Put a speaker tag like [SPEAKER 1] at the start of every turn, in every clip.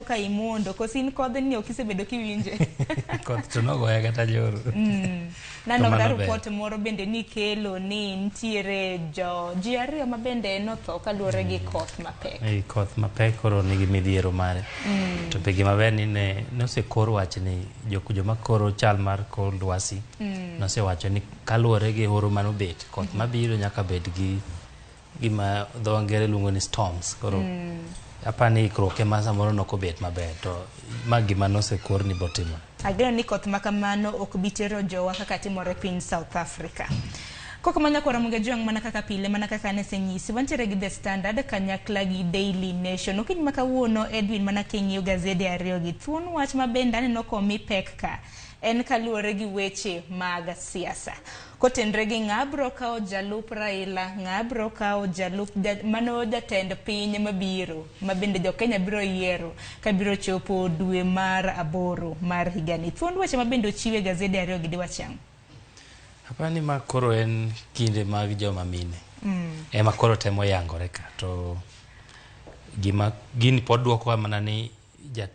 [SPEAKER 1] ka imondo kosin kodni okisebedo kiwinje.
[SPEAKER 2] Koth to nogoya kata joro.
[SPEAKER 1] Nano mar report moro bende ni kelo ni ntiere ji ariyo ma bende notho kaluwore gi koth mapek.
[SPEAKER 2] Koth mapek koro nigi midhiero mare. To be gima ber ni nosekor wach ni joma koro chal mar kor lwasi nosewacho ni kaluwore gi horo manobet koth mabiro nyaka bed gi gima dho ngere luongo ni storms. Koro apani ikruok ema samoro nokobet maber to ma gima nosekor ni botimo.
[SPEAKER 1] Ageno ni koth makamano ok bitero jowa kaka timore piny South Africa. Koko manya kwa ramuge juang mana kaka pile mana kaka nesenyisi wantere gi The Standard kanyakla gi Daily Nation. Okiny maka uono Edwin mana king'iyo gazede ariyo gi thuon wach mabenda ne nokomi pek ka en kaluwore gi weche mag siasa. Kotenre gi ng'abro kao jalup Raila, ng'abro kao jalup mano jatend piny mabiro, mabende jo Kenya biro yiero, ka biro chopo dwe mar 8 mar higani. Thuond weche mabende ochiwe gazede ariyo gi diwachang.
[SPEAKER 2] Apani ma koro en kinde mag joma mine. Ema koro temo yangore ka to gima gini pod duoko mana ni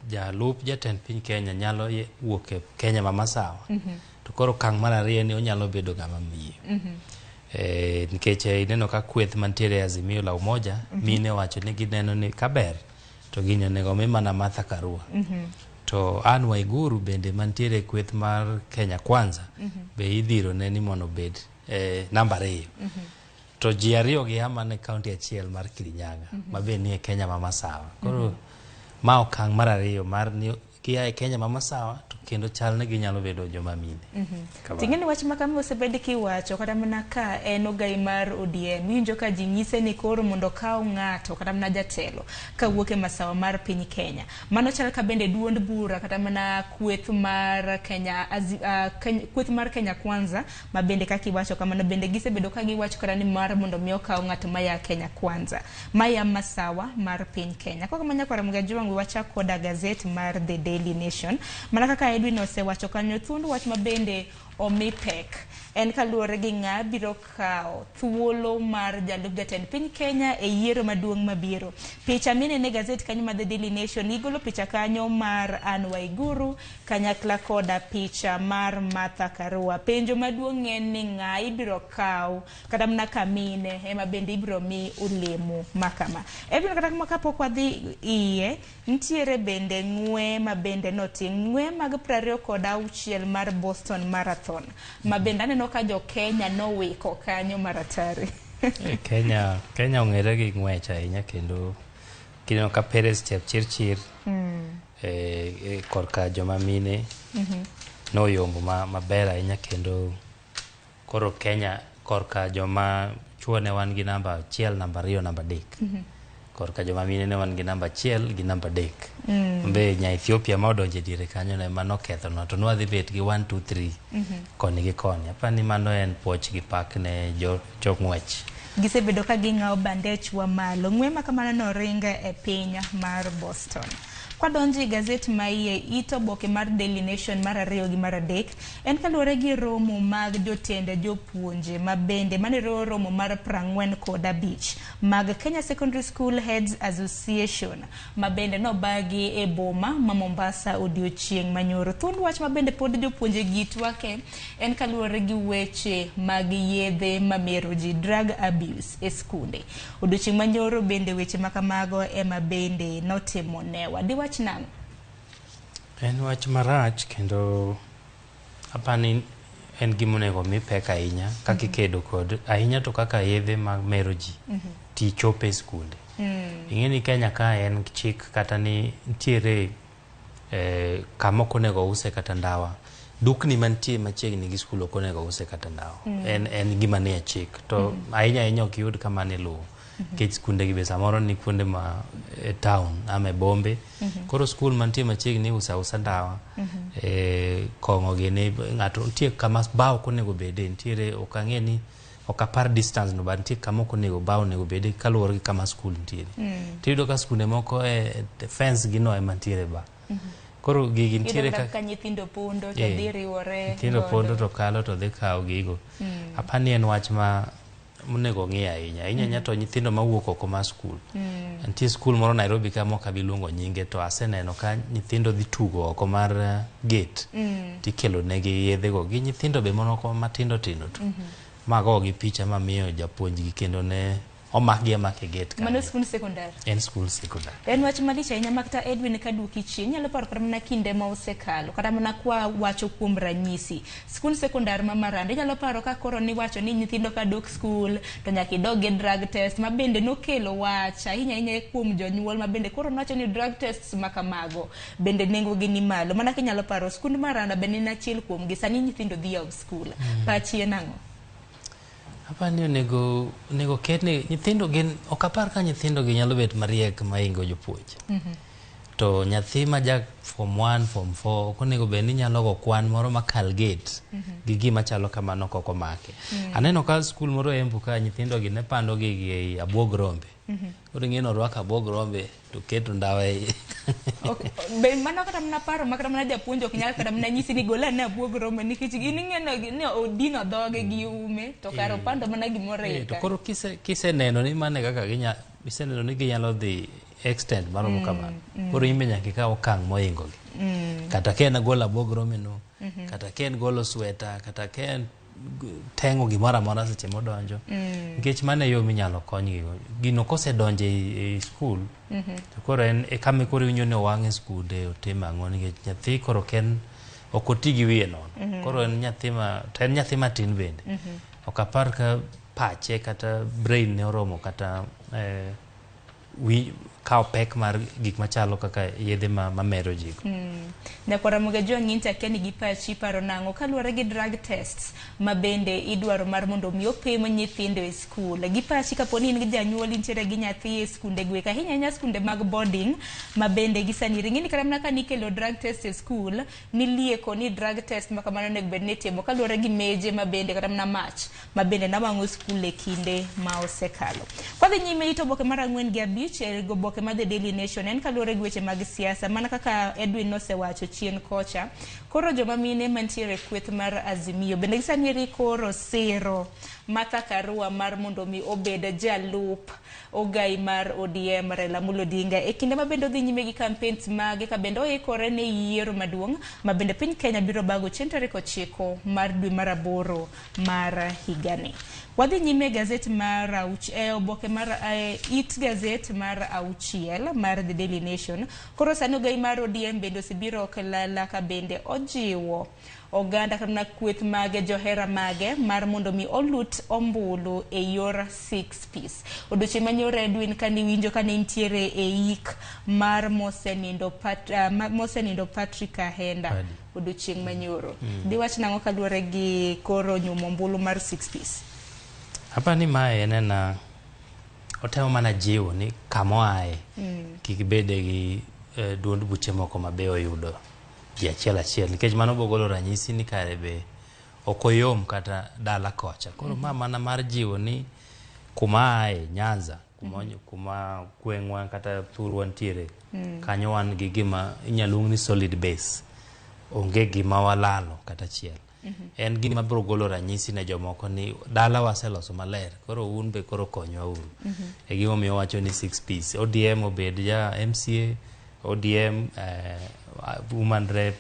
[SPEAKER 2] jalup jatend piny Kenya nyalo wuok e Kenya ma masawa. To koro kang mar ariyo ni onyalo bedo gama miyo. Nikech ineno ka kweth mantiere Azimio la Umoja mine wacho ni gineno ni kaber to ginyo nego mi mana Martha Karua. To Anne Waiguru bende mantiere kweth mar Kenya Kwanza be idhiro ne ni mono bed namba 2. To ji ariyo gi ama ne kaunti achiel mar Kirinyaga mabe ni e Kenya ma masawa. Koro ma okang mar ariyo mar ni kia e Kenya ma masawa to kendo chal ne ginyalo bedo joma mine.
[SPEAKER 1] Tingeni wach makama osebed kiwacho kata mana ka en ogai mar ODM winjo ka ji nyise ni koro mondo kaw ng'ato kata mana jatelo ka wuok e masawa mar piny Kenya. Mano chal ka bende duond bura kata mana kweth mar Kenya kweth mar Kenya Kwanza mabende kaka iwacho kamano bende gisebedo ka giwacho kata ni mar mondo miyo kaw ng'ato maya Kenya Kwanza maya masawa mar piny Kenya. Kwa kamanya kwa ramugaji wangu wacha koda gazeti mar The Daily Nation mana kaka Edwin osewacho kanyo thuond wach mabende omi pek en kaluwore gi ng'a biro kao thuolo mar jalup jatend piny Kenya e yiero maduong' mabiro. Picha minene gazeti kanyo mar The Daily Nation igolo picha kanyo mar Anne Waiguru kanyakla koda picha mar Martha Karua. Penjo maduong' en ni ng'a ibiro kao kata mna kamine ema bende ibiro mi ulemu makama. Ebino kata kama kapok wadhi iye ntiere bende ng'we mabende noting ng'we mag 26 mar Boston Marathon mabende aneno ka jo Kenya nowiko kanyo maratari.
[SPEAKER 2] Kenya ong'ere gi ng'wech ahinya kendo kineno ka Perez Chepchirchir korka joma mine noyombo maber ahinya kendo koro Kenya korka joma chuo ne wan gi namba 1, namba 2, namba 3. Korka joma mine ne wan gi namba 1 gi namba 3. Mbe nya Ethiopia ma odonje dire kanyo ne mano ketho no to nwadhi bet gi 1 2 3 koni gi koni. Apani mano en poch gi pak ne jok ng'wech.
[SPEAKER 1] Gisebedo ka ging'aw bandech wa malo ng'we makamano no ringa e piny mar Boston. Kwa donji gazeti maiye ito boke mar Daily Nation mar 2 gi mar 3 en kaluwore gi romo mag jotende jopuonje mabende mane romo mar 45 mag Kenya Secondary School Heads Association mabende no bagi e boma ma Mombasa odiochieng' manyoro. Thuond wach mabende pod jopuonje gitwake en kaluwore gi weche mag yedhe mameroji drug abuse e skunde. Odiochieng' manyoro bende weche makamago ema bende notimo newa. Diwach nang?
[SPEAKER 2] En wach marach kendo apani en gimonego mi pek ahinya kaka ikedo kod ahinya to kaka yedhe mag meroji ti chope skunde. Ing'eni Kenya ka en chik kata ni ntiere kama okonego use kata ndawa. Dukni mantie machiegni gi skul okonego use kata ndawa. En gima nie chik to ahinya ok yud kama ne luwo. Kech skunde gi be samoro ni kuonde ma town ama bombe. Koro skul mantie machiegni usa ndawa. Kongo gi ne ng'ato ntie kama bao konego bede ntiere okang'e ni okapar distance no bantie kama okonego bao nego bede kaluwore gi kama skul ntiere. Tiyudo ka skunde moko fence gi no ema ntiere ba. Koro gigi ntiere
[SPEAKER 1] ka nyithindo pondo to dhi riwore.
[SPEAKER 2] Nyithindo pondo to kalo to dhi kawo gigo. Apani en wach ma monego ng'i ahinya ahinya to nyithindo mawuok oko mar skul. Nitie skul moro Nairobi ka mok abi luongo nyinge to aseneno ka nyithindo dhi tugo oko mar gate tikelo negi yedhe go gi nyithindo be monoko matindo tindo to mago gi picha mamiyo japuonjgi kendo ne omakgi amake gate
[SPEAKER 1] mano skul sekondar
[SPEAKER 2] en skul sekondar.
[SPEAKER 1] En wach malich ahinya makta Edwin kaduoki chien nyalo paro kata mana kinde ma osekalo kata mana kwa wacho kuom ranyisi skul sekondar ma Marande nyalo paro ka koro ni wacho ni nyithindo ka dok skul to nyaka idog e drug test ma bende nokelo wach ahinya kuom jonyuol ma bende koro wacho ni drug tests ma kamago bende nengo gi ni malo mana kinyalo paro skul Maranda bende na achiel kuom gi sani nyithindo dhi yaw skul pachi nango
[SPEAKER 2] apa ni nego ketne nyithindo gin okapar ka nyithindo gi nyalo bet mariek maingo jopuonj. To nyathi ma ja form 1 form 4 konego be ni nyalo go kwan moro makal gate gi gima chalo kamano koko make. Aneno ka skul moro Embu ka nyithindo gi ne pando gi abuog rombe. Koro ng'eno rwaka abuog rombe to keto ndawa
[SPEAKER 1] be mano kata mna paro makata mna japuonjo ok nyal kata mna nyisi ni gola na abuog rombe nikech gin ng'eno ni odino dhoge gi ume to karo pando mana gimoro
[SPEAKER 2] to koro kise neno ni mane kaka giseneno ni ginyalo dhi extend maromo kamano koro imbe nyaka ikaw okang' moingo gi kata ken gola abuog rombe no kata ken golo sweta kata ken tengo gimoro amora seche modonjo nikech mane yo minyalo konygi gino kosedonje e skul to koro en kama koro winjo ni owang'e skunde otimo ang'o nikech nyathi koro ken ok oti gi wiye nono koro en nyathi matin bende ok apar ka pache kata brain ne oromo kata kao pek mar gik machalo kaka yedhe mamero jigo.
[SPEAKER 1] Nakwara mugajo ng'inta keni gi pachi paro nango kaluwore gi drug tests ma bende idwaro mar mondo mi opim nyithindo e skul. Gi pachi kaponi in gi janyuol nitiere gi nyathi e skunde gweka ahinya skunde mag boarding ma bende gisani ring'ini kata mana ka nikelo drug test e skul nilieko ni drug test ma kamano nego bed ni timo kaluwore gi meje ma bende kata mana mach ma bende nawang'o skul e kinde ma osekalo. Kwadhi nyime ito boke mar 4 gi 5 go boke mar The Daily Nation en kaluwore gi weche mag siasa mana kaka Edwin nosewacho chien kocha koro joma mine mantiere kweth mar Azimio bende gisanieri koro siro Martha Karua mar mondo mi obed jalup ogai mar ODM Raila Amolo Odinga e kinde ma bende odhi nyime gi campaigns mage ka bende oikore ne yiero maduong' ma bende piny Kenya biro bago 9 mar dwe mar 8 mar higani. Wadhi nyime gazet mar oboke mar It gazet mar auchiel mar The Daily Nation koro sani ogai mar ODM bende osebiro kelala ka bende ojiwo oganda kana kweth mage johera mage mar mondo mi olut ombulu e yor 6 piece. Odiochieng' manyore Edwin kani winjo kane intiere e ik mar mosenindo Patrick Ahenda odiochieng' manyoro. Diwach nango kaluwore gi koro nyumo ombulu mar 6 piece.
[SPEAKER 2] Hapa ni mae enena otemo mana jiwo ni kamoae kik bede gi duond buche moko mabe oyudo ji achiel nikech mano bogolo ranyisi ni kare be okoyom kata dala kocha koro mana mar jiwo ni kumae Nyanza kuma gweng'wa kata thurwa ntiere kanyo wan gi gima inyalung ni solid base onge gima walalo kata chiel. En gima biro golo ranyisi ne jomoko ni dala waseloso maler koro un be koro konyo uru e gimo miyo wacho ni 6 piece ODM obed ja MCA ODM woman rep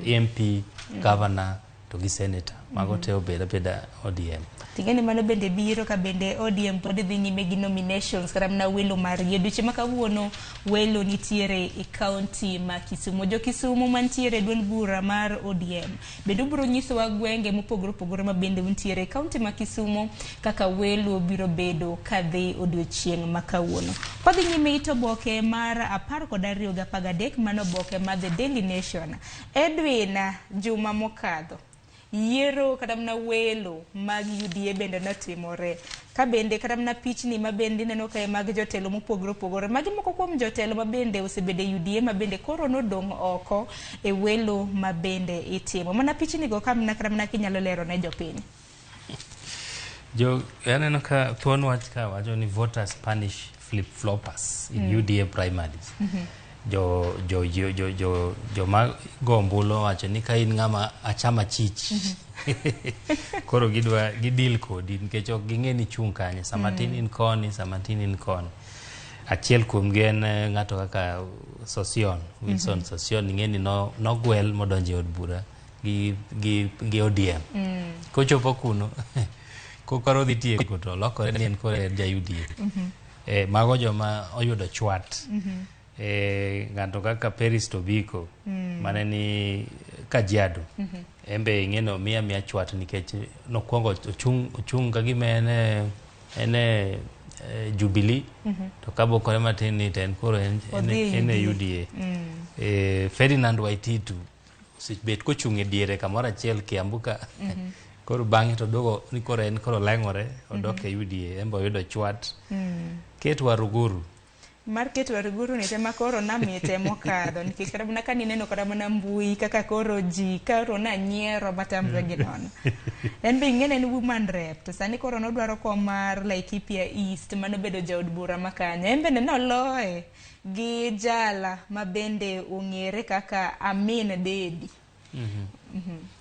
[SPEAKER 2] MP governor to gi senator mago te obeda ODM
[SPEAKER 1] tingeni mano bende biro ka bende ODM pod dhi nyime gi nominations kata na welo mar yeduche makawuono welo nitiere e county ma Kisumu jo Kisumu mantiere duond bura mar ODM bende biro nyiso wa gwenge mopogore ma bende nitiere e county ma Kisumu kaka welo biro bedo kadhi odiochieng' makawuono. Padhi nyime ito boke mar 12 ga 13 mano boke mar The Daily Nation. Edwin juma mokadho yiero kata mna welo mag UDA bende notimore ka bende kata mna pichni ma bende neno kae mag jotelo mopogore magi moko kuom jotelo ma bende osebede UDA ma bende koro nodong' oko e welo ma bende itimo mana pichni go kamna kata mna kinyalo lero ne jopiny
[SPEAKER 2] aneno ka thuon wach ka wacho ni voters punish flip-floppers in UDA primaries joma go ombulu wacho ni ka in ng'ama achama chich koro gidil kodi nikech ok ging'e ni chung' kanye sama tin in koni sama tin in koni. Achiel kuom gi en ng'ato kaka Sosion, Wilson Sosion, ing'e ni nogwel modonjo e od bura gi ODM. Kochopo kuno kokoro dhi tieko to lokore ni en koro ja UDA. Mago joma oyudo chwat. Ng'ato kaka Peris Tobiko mane ni Kajiado, embe ing'eno miya chwat nikech nokwongo ochung' ka gima ene Jubilee to kabokore matin ni ten koro ene UDA. Ferdinand Waititu osebet kochung' e diere kamoro achiel Kiambuka, koro bang'e to dogo ni koro en koro leng'ore odok e UDA, embe oyudo chwat. Kate Waruguru
[SPEAKER 1] mar Kate Waruguru ni tema koro namite mokadho nikech kata mana kanineno kata mana mbui kaka koro ji koro nanyiero matamre gi nono. En be ing'ene ni woman rep to sani koro nodwaro kom mar Laikipia East manobedo jaod bura makanya. En bende noloe gi jala mabende ong'ere kaka Amin Dedi.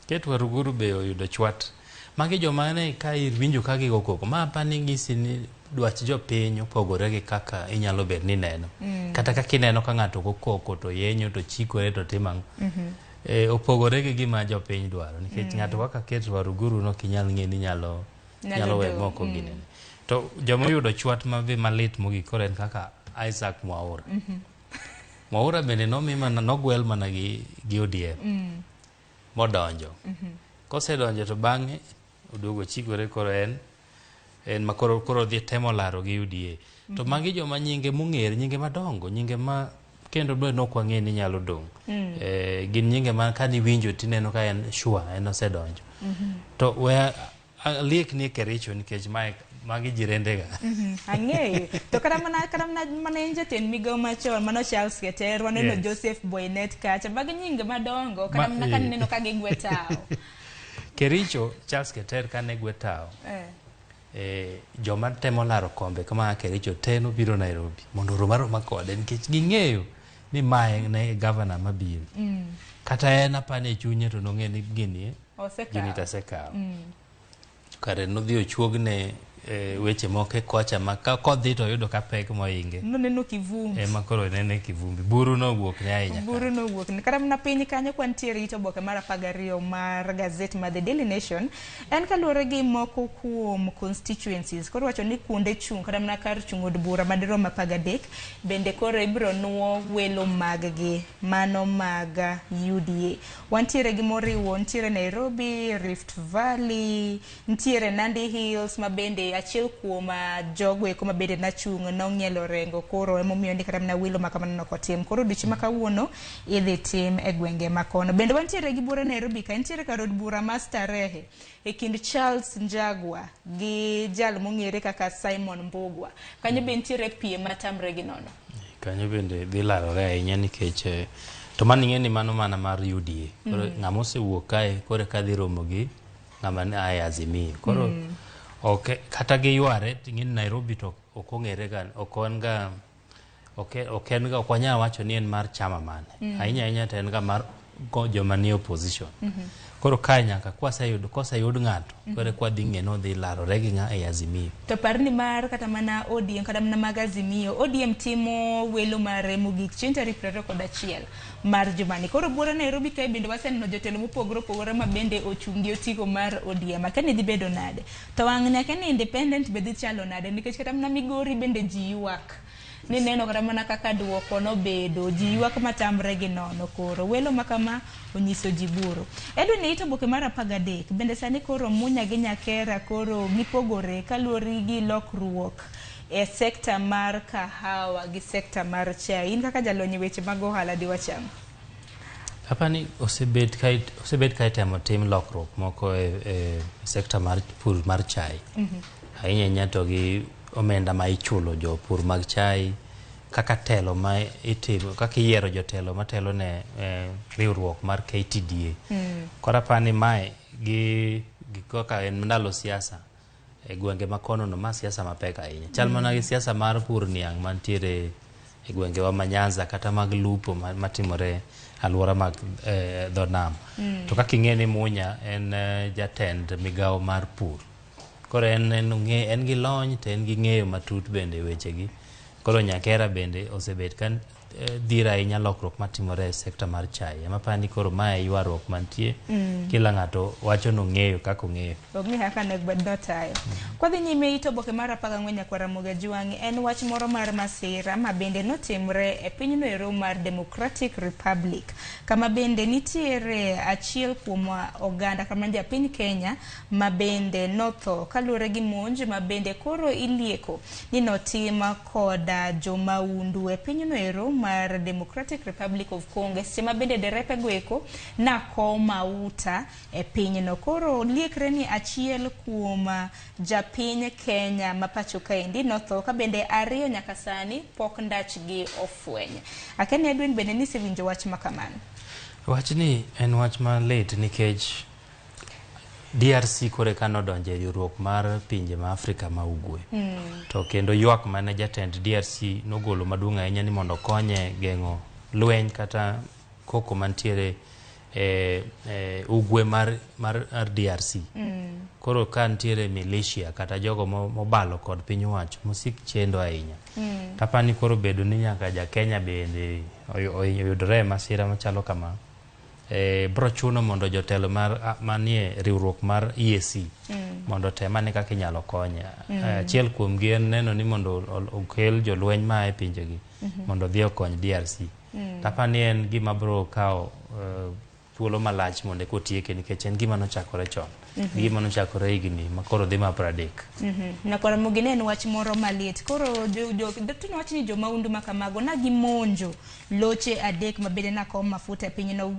[SPEAKER 2] Kate Waruguru be oyudo chwat. Magi joma ne ka irwinjo ka gigo koko ma pani ng'isi ni dwach jopiny opogore gi kaka inyalo bet ni neno. Kata kaka ineno ka ng'ato kokoko to yenyo to chikore to timang'. Opogore gi gima jopiny dwaro nikech ng'ato kaka Kate Waruguru no kinyal ng'e ni nyalo we moko ginene. To joma oyudo chwat malit mogik koro en kaka Isaac Mwaura. Mwaura bende nogwel mana gi ODM modonjo. Kosedonjo to bang'e oduogo chikore koro en ma koro dhi temo laro gi UDA. To magi joma nyinge mong'ere, nyinge madongo, nyinge ma kendo be nok wang'e ni nyalo dong'. Gin nyinge ma kani winjo tineno ka en sure en osedonjo. To we aliek ni Kericho nikech magi jirendega.
[SPEAKER 1] Ang'eyo. To kata mana en jatend migao machon mano Charles Keter, waneno Joseph Boynet kacha, magi nyinge madongo kata mana kanineno ka gigwe tao.
[SPEAKER 2] Kericho, Charles Keter kane gwe tao. Joma temo laro kombe kama Kericho teno biro Nairobi mondo roma kode nikech ging'eyo ni mae ne governor mabiro. Kata en apane chunye to nong'e ni gini tasekawo. Kare nodhi ochuogne weche moke kocha ma kodhi to yudo ka pek moinge.
[SPEAKER 1] Noneno kivumbi.
[SPEAKER 2] Ma koro nene kivumbi. Buru nowuok ne ahinya.
[SPEAKER 1] Buru nowuok ne. Kata mana piny kanyo kwantiere ito boke mar 12 mar gazet ma The Daily Nation en kaluwore gi moko kuom constituencies. Koro wacho ni kuonde chung' kata mana kar chung' od bura madirom 13 bende koro ibiro nuo welo mag-gi mano mag UDA. Wantiere gi moriwo, ntiere Nairobi, Rift Valley, ntiere Nandi Hills mabende achiel kuom jogo eko mabende nachung' nong'ielo rengo koro emomiyo ni kata mana wilo makamano nokotim. Koro dichi makawuono idhi tim e gwenge makono. Bende wantiere gi bura Nairobi ka ntiere kar od bura ma Starehe e kind Charles Njagwa gi jal mong'ere kaka Simon Mbugwa. Kanyo be ntiere piem matamre gi nono.
[SPEAKER 2] Kanyo bende dhi larore ahinya nikech to maning'e ni mano mana mar UDA. Koro ng'ama osewuok kae koro ka dhi romo gi ng'ama ne ae Azimio. Koro kata gi yware ting'in Nairobi to ok ong'ere ga ok wanyal wacho ni en mar chama mane. Ahinya to en ga mar joma ni opposition. Koro kae nyaka koseyud ng'ato koro kwa dhi ng'e no dhi larore gi ng'a e Azimio.
[SPEAKER 1] To parni mar kata mana ODM kata mana mag Azimio, ODM timo welo mare mogik chieng' tarik 21 mar jumani. Koro bura Nairobi kae bende waseneno jotelo mopogore ma bende ochungi otiko mar ODM. Akene dhi bedo nade? To wang' nyaka ni independent be dhi chalo nade nikech kata mana Migori bende ji ywak. Ni neno kata mana kaka duoko nobedo, ji ywak matamre gi nono koro. Welo makama onyiso ji buro. Edu ni ito boke mar 13 bende sani koro munya gi Nyakera koro gipogore kaluwore gi lokruok e sekta mar kahawa gi sekta mar chai. In kaka jalony weche mag ohala di wacham.
[SPEAKER 2] Apani osebet ka itemo tim lokruok moko e sekta mar pur mar chai. Ahinya to gi omenda ma ichulo jopur mag chai kaka telo ma itimo kaka yiero jotelo matelo ne riwruok mar KTDA. Kora pani mae gi kaka en ndalo siasa e gwenge makono no ma siasa mapek ahinya. Chal mana gi siasa mar pur niang' mantiere e gwengewa ma Nyanza kata mag lupo matimore alwora mag dho nam. To kaka ing'e ni Munya en jatend migawo mar pur. Koro en gi lony to en gi ng'eyo matut bende wechegi. Koro Nyakera bende osebet kan dhir ahinya lokruok matimore e sekta mar chai. Ema pani koro mae ywaruok mantie. Kila ng'ato wacho nong'eyo kaka ong'eyo.
[SPEAKER 1] Ong'e kaka nek bed notayo. Kwadhi nyime ito oboke mar 14 Nyakwara Mugajuangi en wach moro mar masira ma bende notimre e pinyno ero mar Democratic Republic. Kama bende nitiere achiel kuom oganda kama japiny Kenya ma bende notho kaluwore gi monj ma bende koro ilieko ni notima koda jomaundu e pinyno ero mar Democratic Republic of Congo. Sema bende derepe goeko na ko mauta e pinyno. Koro liekre ni achiel kuom japiny Kenya mapacho kaendi notho ka bende ariyo nyaka sani pok ndachgi ofweny. Akeni Edwin bende nisewinjo wach makamano.
[SPEAKER 2] Wach ni en wach ma late nikech DRC kore kanodonje riwruok mar pinje ma Afrika ma ugwe. To kendo ywak mane jatend DRC nogolo maduong' ahinya ni mondo konye geng'o lweny kata koko mantiere ugwe mar DRC. Koro ka ntiere militia kata jogo mobalo kod piny owacho musik chendo ahinya. Tapani koro bedo ni nyaka ja Kenya bende oyudore masira machalo kama. Bro chuno mondo jotelo manie riwruok mar EAC mondo temane kaka inyalo konya. Achiel kuom gi en neno ni mondo okel jolweny ma e pinjegi mondo dhi okony DRC. Tapani en gima bro kao thuolo malach mondo kotieke nikech en gima nochakore chon. Gima nochakore higni makoro dhi ma 30.
[SPEAKER 1] Nyakwara Mugine en wach moro malit. Koro dotino wach ni jomaundu makamago na gimonjo loche adek mabende na kom mafuta e pinyno.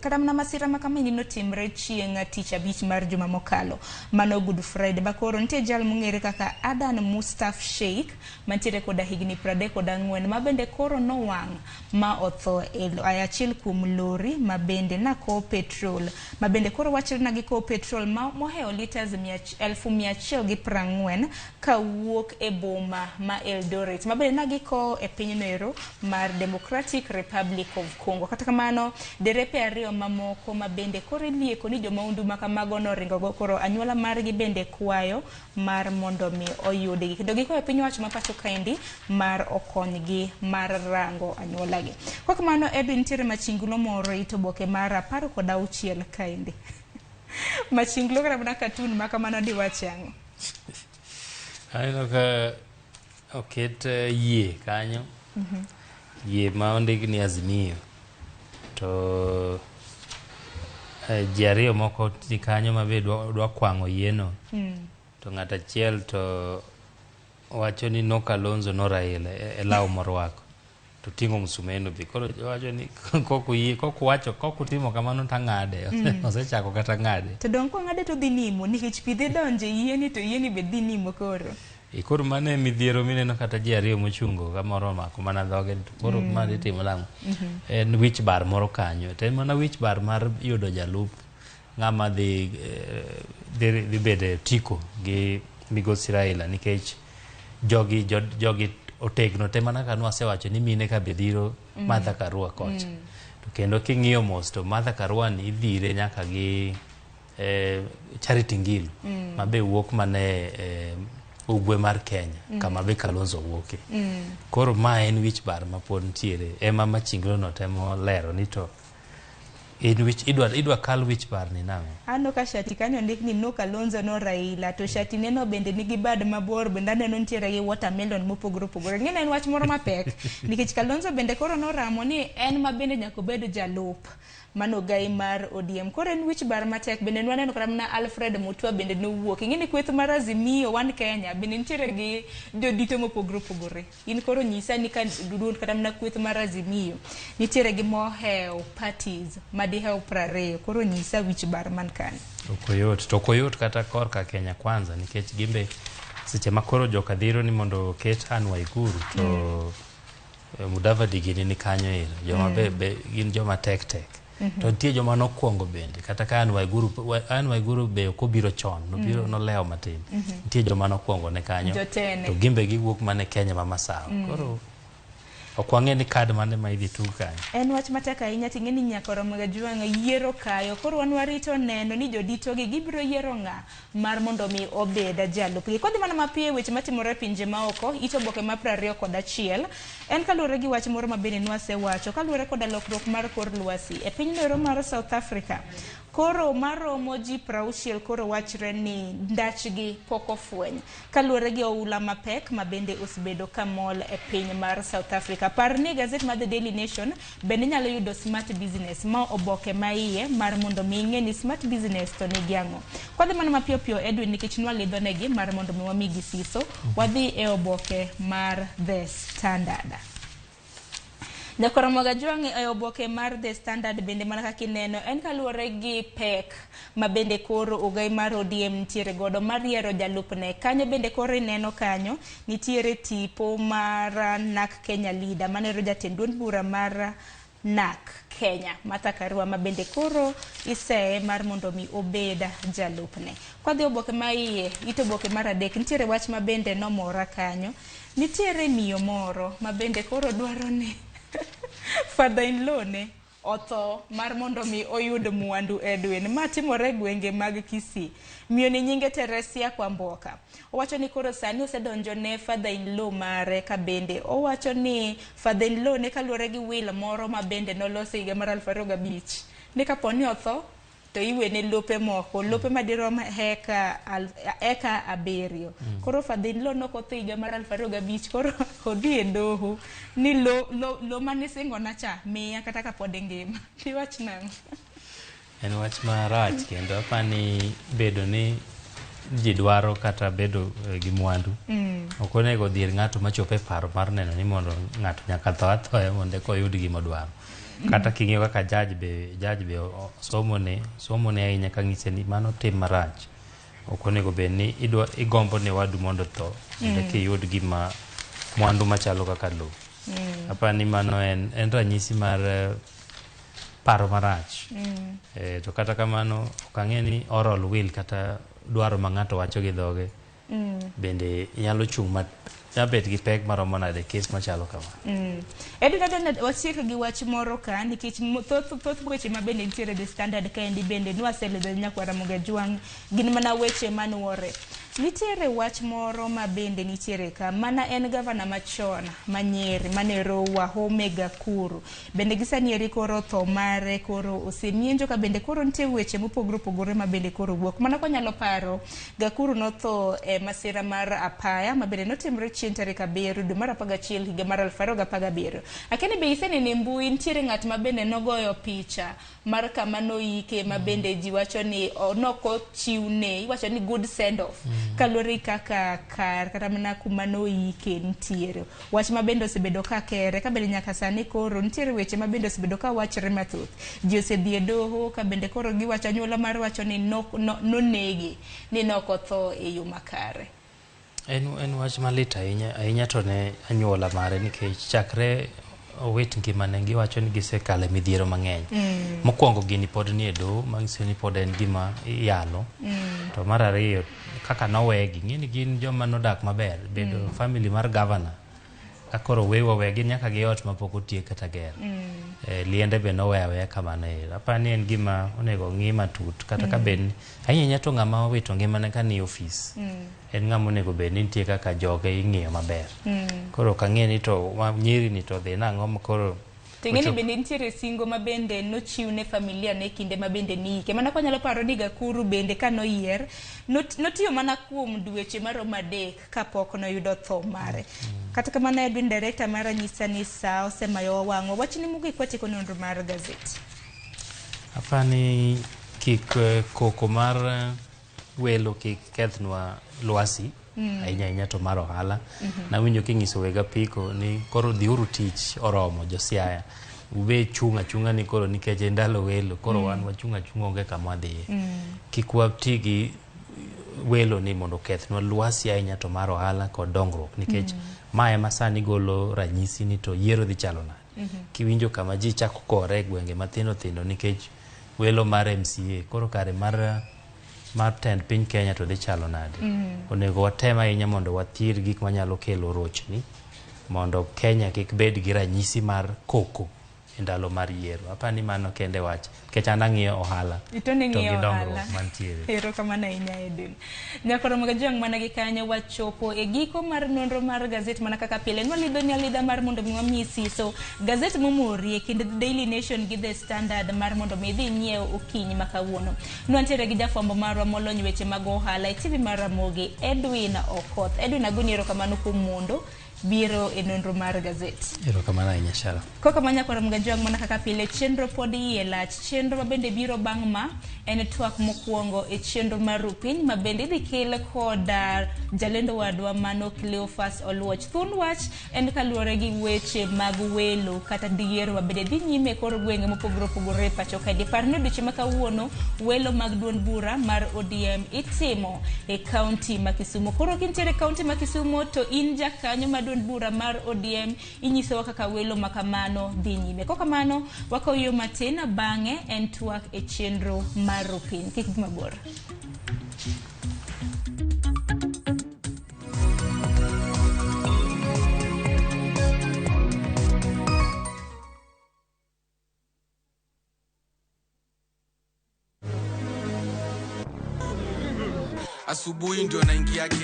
[SPEAKER 1] Kata mna masira makamani notimre chieng' tich abich mar juma mokalo. Mano Good Friday. Bakoro nitie jal mong'ere kaka Adan Mustaf Sheikh mantiere koda higni 34 mabende koro nowang' ma otho achiel kuom lori mabende na ko petrol mabende koro wachre na gi ko petrol moheo liters 1,140 kawuok e boma ma Eldoret mabende na giko e pinyno ero mar Democratic Republic of Congo. Kata kamano derepe ariyo mamoko mabende koro ilieko ni jomaundu makamago noringo go koro anyuola margi bende kwayo mar mondo mi oyudgi kendo giko e piny owacho mapacho kaendi mar okonygi mar rango anyuolagi. Kwa kamano Edwin nitiere machingulo moro ito boke mar 16 kaendi. Machingulo kara mna katun makamano di wachango.
[SPEAKER 2] Aino ka oket yie kanyo. Yie ma ondiki ni Azimio. To ji ariyo moko ti kanyo mabe dwa kwang'o yieno. To ng'ata achiel to wacho ni no Kalonzo no Raila e law morwako. To tingo msumeno bi koro wacho ni koku timo kamano tang'ade osechako kata ng'ade
[SPEAKER 1] to don ko ng'ade to dhi nimo nikech pidhe donje yieni to yieni be dhi nimo koro
[SPEAKER 2] koro mane midhiero mineno kata ji ariyo mochungo kamoro mako mana dhoge to koro mane timo lang en wich bar moro kanyo to en mana wich bar mar yudo jalup ng'ama dhi bede tiko gi Migosi Raila nikech jogi otegno te mana ka nwasewacho ni mine ka bedhiro Martha Karua kocha. To kendo king'iyo mos to Martha Karua ni idhire nyaka gi Charity Ngilu mabe wuok mane ugwe mar Kenya kama be Kalonzo wuoke. Koro ma en wich bar ma pod ntiere ema machinglo no temo lero ni to in which idwa kal wich bar ni name.
[SPEAKER 1] Ano ka shati kanyo ndik ni no Kalonzo no Raila to shati neno bende nigi bad mabor bende neno ntiere gi watermelon mopogore opogore. Ng'eny en wach moro mapek nikech Kalonzo bende koro no ramo ni en mabende nyako bedo jalup manogai mar ODM. Koro en wich bar matek bende nwaneno kata mna Alfred Mutua bende nowuok. Ing'eni kweth mar Azimio One Kenya bende ntiere gi jodito mopogore opogore. In koro nyisa ni ka duduon kata mna kweth mar Azimio nitiere gi moheo parties madiheo 20 koro nyisa wich bar man kan.
[SPEAKER 2] Okoyot kata korka Kenya Kwanza nikech gimbe seche makoro joka dhiro ni mondo ket Anne Waiguru to Mudavadi gini ni kanyo ira joma be gin joma tek to nitie joma nokwongo bende kata ka Anne Waiguru be okobiro chon nobiro noleo matin nitie joma nokwongo ne kanyo to gimbe giwuok mane Kenya ma masawa koro ok wang'e ni kad mane ma idhi tug kanyo.
[SPEAKER 1] En wach matek ahinya ting'e ni nyaka Ramogi Ajwang' yiero kayo, koro wan warito neno ni joditogi gibiro yiero ng'a mar mondo mi obed jalupgi. Kodhi mana mapiyo weche matimore pinje maoko, ito oboke ma 21 en kaluwore gi wach moro mabende nwasewacho kaluwore koda lokruok mar kor lwasi e piny noero mar South Africa. Koro maromo ji 60 koro wachre ni ndachgi pok ofweny kaluwore gi oula mapek mabende osebedo kamol e piny mar South Africa. Par ni gazet mar The Daily Nation bende nyalo yudo Smart Business ma oboke ma iye mar mondo mi ing'e ni Smart Business to nigi ang'o. Kwadhi mana mapiyo piyo Edwin nikech nwalidho negi mar mondo mi wamigi siso, wadhi e oboke mar The Standard. Nyaka Ramogi Ajwang' e oboke mar The Standard bende mana kaka ineno en kaluwore gi pek ma bende koro ogai mar ODM nitiere godo mar yiero jalupne. Kanyo bende koro ineno kanyo nitiere tipo mar NARC Kenya leader manero jatend duond bura mar NARC Kenya Martha Karua ma bende koro iseye mar mondo mi obeda jalupne. Kwadhi oboke ma iye ito oboke mar adek nitiere wach ma bende nomora kanyo. Nitiere miyo moro ma bende koro dwaro ni father-in-law ne otho mar mondo mi oyud mwandu Edwin. Ma timore gwenge mag Kisii. Miyo ni nyinge Teresia Kwamboka. Owacho ni koro sani osedonjo ne father-in-law mare ka bende. Owacho ni father-in-law ne kaluwore gi will moro ma bende noloso higa mar 2005. Ni kaponi otho to iwene lope moko, lope madirom eka 7. Koro father-in-law nokotho higa mar 2005 koro odhi e doho ni lo mane singona cha miya kata kapod ngima. Iwach nang'o?
[SPEAKER 2] En wach marach kendo apani bedo ni ji dwaro kata bedo gi mwandu. Ok onego dhier ng'ato machopo e paro mar neno ni mondo ng'ato nyaka tho athoya mondo eka oyud gima odwaro. Kata king'eyo kaka judge be somone ahinya ka ng'ise ni mano tim marach. Ok onego bed ni igombo ne wadu mondo tho mondo eka iyud gima mwandu machalo kaka lo. Apani mano en ranyisi mar paro marach. To kata kamano ok ang'e ni oral will kata dwaro ma ng'ato wacho gi dhoge bende nyalo chung' jabet gi pek maromo nade kes machalo kama.
[SPEAKER 1] Edwin wasiek gi wach moro ka nikech thoth weche ma bende nitiere The Standard ka endi bende nwaseledho nyaka Ramogi Ajwang' gin mana weche manuore. Nitiere wach moro ma bende nitiere ka mana en gavana machon ma Nyeri manero Wahome Gakuru. Bende gisanieri koro tho mare koro osemienjo ka bende koro nitie weche mopogore opogore ma bende koro wuok. Mana konyalo paro Gakuru notho e masira mar apaya ma bende notimre chien tarik 7 dwe mar 11 higa mar 2017. Akeni be isenene mbui nitiere ng'at ma bende nogoyo picha mar kama noike ma bende ji wacho ni nokochiwne, iwacho ni good send off. Kalori kaka kar kata mana kuma noike nitiere. Wach ma bende osebedo ka kere ka bende nyaka sani koro nitiere weche ma bende osebedo ka wachre mathoth. Ji osedhi e doho ka bende koro giwacho anyuola mar wacho ni nonege ni nokotho e yo makare.
[SPEAKER 2] En wach malit ahinya to ne anyuola mare nikech chakre owet ngimane giwacho ni gisekale midhiero mang'eny. Mokwongo gini pod ni e doho manyiso ni pod en gima yalo. To mar ariyo kaka nowegi ng'eni gin joma nodak maber bedo family mar governor akoro wegi nyaka gi ot mapok otiek kata ger. Liende be nowewe kamano. Apani en gima onego ng'i matut kata ka ben ahinya to ng'ama owito ngimane ka ni office. En ng'ama onego bed ni nitie kaka joge ing'iyo maber. Koro kang'e ni to Nyeri ni to dhi nang'o koro
[SPEAKER 1] Tengeni bende nitiere singo ma bende nochiwne familia ne kinde ma bende niike. Mana konyalo paro ni Gakuru bende ka noyier notiyo mana kuom dweche maromo 3 kapok noyudo tho mare. Kata kamano Edwin director mar nyisa ni sa osemayo wang'o. Wachni mogik watieko nonro mar gazet.
[SPEAKER 2] Apani kik koko mar welo kik kethnwa lwasi. Ahinya to mar ohala. Nawinjo king'iso wega piko ni koro dhiuru tich oromo josiaya. Ube chunga ni koro nikech ndalo welo koro wan wachunga onge kama dhiye. Kik wati gi welo ni mondo kethnwa lwasi ahinya to mar ohala kod dongruok nikech mae ma sani golo ranyisi ni to yiero dhi chalo nade. Kiwinjo kama ji chako kore gwenge mathindo nikech welo mar MCA koro kare mar tend piny Kenya to dhi chalo nade. Onego watem ahinya mondo wathir gik manyalo kelo rochni mondo Kenya kik bed gi ranyisi mar koko e ndalo mar yiero. Apani mano kende wach. Kech an ang'iyo ohala.
[SPEAKER 1] Ito ni ng'iyo
[SPEAKER 2] ohala. Mantiere.
[SPEAKER 1] Ero kamano ahinya Edwin. Nyakoro mga jong mana gi kanyo wachopo e giko mar nonro mar gazet mana kaka pile. Nwalidho ni alidha mar mondo mi wamiyi siso. Gazet momori e kind Daily Nation gi The Standard mar mondo mi dhi nyiew okinyi makawuono. Nwantiere gi jafwambo marwa molony weche mag ohala e TV mar Ramogi Edwin Okoth. Edwin agoni ero kamano kuom mondo biro e nonro mar gazet.
[SPEAKER 2] Ero kamano ahinya Shara.
[SPEAKER 1] Koka manya kwa mga jong mana kaka pile chenro podi e lach. Chenro mabende biro bang' ma en twak mokwongo e chenro mar Rupiny mabende dhi kele koda jalendo wadwa mano Cleophas Oluoch. Thun wach en kaluwore gi weche mag welo kata diero mabende dhi nyime kor gwenge mopogore opogore pacho kae. Dipar ni odiochieng' ma kawuono welo mag duond bura mar ODM itimo e kaunti ma Kisumu. Koro kintiere kaunti ma Kisumu to in jakanyo ma duond bura mar ODM inyisowa kaka welo makamano dhi nyime. Koka mano wakoyo matin bang'e en twak e chenro mar Rupiny. Kik mabor.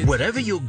[SPEAKER 3] Wherever you go